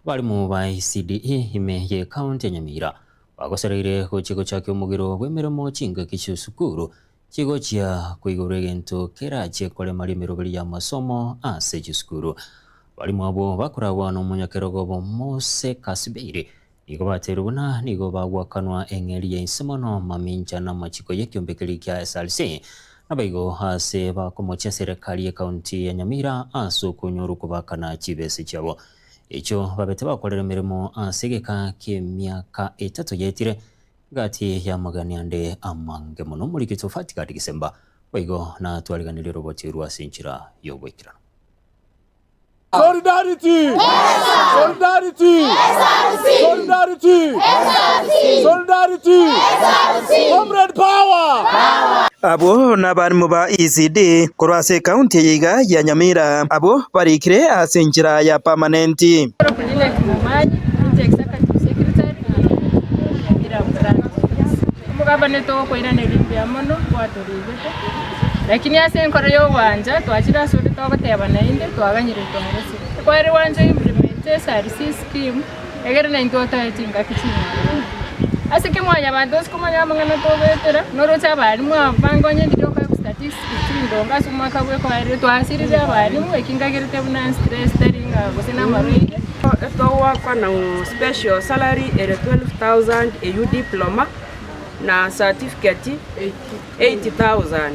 balimu ba ECDE ime ye county ya Nyamira bagosereire ku kigo kya ky'omugiro gw'emirimo chingaki cy'esukuru kigo kya kwigura egento kera kyekore mari emiroberi ya masomo ase ekisukuru. Balimu abo bakoragwa n'omunyakerogo Mose Kasibeire nigo batera buna nigo bagwakanwa eng'eri y'ensemono maminja n'amachiko y'ekyombekeri kya SRC nabaigo ase bakomokia serikali ya kaunti ya Nyamira ase okunyora okubakana chibese kyabo. Echo babete bakorera emirimo ase egeka ky'emyaka 3 yetire gati ya maganiande amange muno muri kitofati kati Disemba baigo na twaliganire roboti rwasinchira yobwekira. Solidarity! Solidarity! Solidarity! Solidarity! Comrade power! Abo n'abarimu ba ECD kurwase county yiga ya Nyamira abo barikire asinjira ya permanenti. Lakini ase nkoro yo wanja twachira suri twagoteba nainde twaganyire twarese kwari wanje implement SRC scheme egere na intota etinga kichini ase kimwanya abantu sikumanya mangana tobetera norocha abarimu abangonye ndiro kwa statistics ndonga sumaka bwe kwari twasirire abarimu ekingagirite buna stress teringa gusina marwike twakwa na special salary ere 12,000 EU diploma na certificate 80,000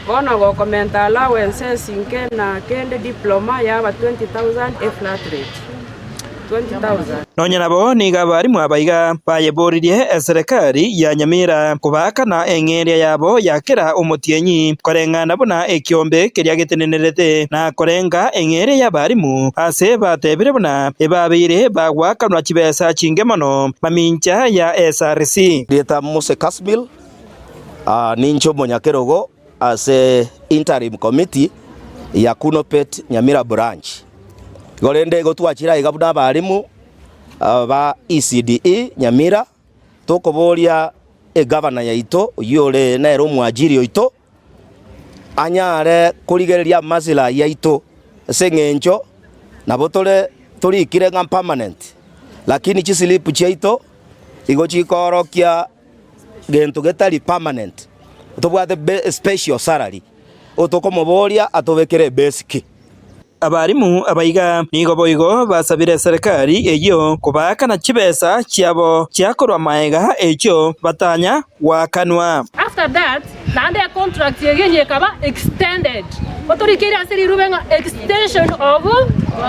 Bona go commenta allowances inke na kende diploma yaba 20,000 a flat rate 20,000 Nonya nabo niga barimu abaiga bayeboririe serikali ya Nyamira kubakana eng'eria yabo yakera omutienyi korengana buna ekiombe keria gitenenerete na korenga eng'eria ya barimu ase batebire buna ebabire bagwakanwa chibesa chinge mono mamincha ya SRC. Dieta Mose Kasmil nincho monyakerogo as a interim committee ya Kunopet Nyamira branch. Golende gotwachira igabuna barimu ba ECDE Nyamira tokoboria governor yaito yole na ero mwajiri yoito anyare kurigereria masila yaito sengencho na botole tori kirenga permanent lakini chisilipu chaito igochikorokia gento getali permanent utobwate special salary utokomoboria atobekere basic. Abarimu abaiga nigo boigo basabire serikali eyo kubakana chibesa cyabo cyakorwa maega echo batanya wakanwa. After that nande contract yegenye kaba extended otorikiri asiri rubenga extension of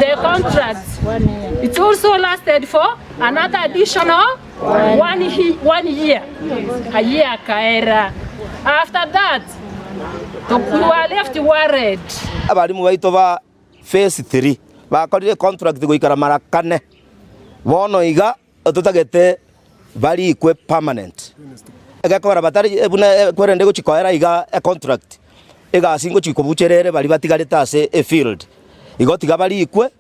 the contract 1 year. It also lasted for another additional 1 year. A year kaera. After that we were left worried. Abarimu baito ba phase 3 bakorire contract goikara mara 4 bono iga tutagete bari ikwe permanent egakora batari ebuna kwerende gochikoera iga a contract ega singo chikobucherere bari batigareta ase a field igotiga bari ikwe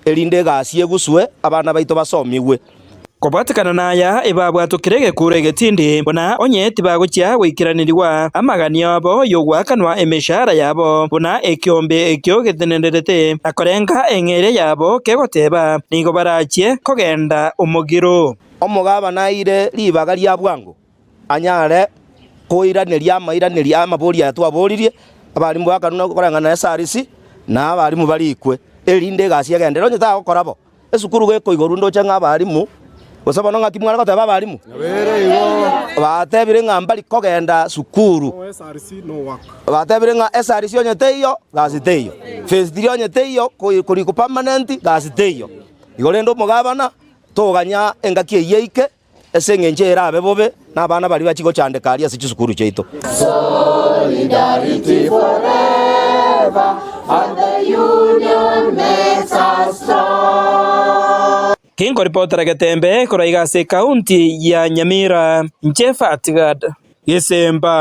erinde gasie guswe abana baito basomiwe Kobatikana naya ebabwatukirege kurege tindi bona onye tibagochya gwikiraniriwa amagani yabo yogwakanwa emeshara yabo bona ekiombe ekyo getenerete akorenga eng'ere yabo kegoteba nigo barachye kogenda omugiro omugaba naire libaga lya bwango anyare koiraneria amairaneria amabori atwaboririe abarimu bakanuna koranga na SRC na abarimu barikwe erinde gasie gende ronye ta gokorabo esukuru geko igorundo changa abarimu Osaba nonga kimwana ko taba balimu. Batebire ngambali kogenda sukuru. SRC no work. Batebire nga SRC onyeteyo gasiteyo. Phase 3 onyeteyo kuri ku permanent gasiteyo. Igolendo mugabana toganya engaki yeike esengenje erabe bobe nabana bali bakigo cyande kali ase sukuru cyeito. Solidarity forever and the union makes us strong. Kingo reporter Gatembe kuraiga se county ya Nyamira Nchefa Tigad Disemba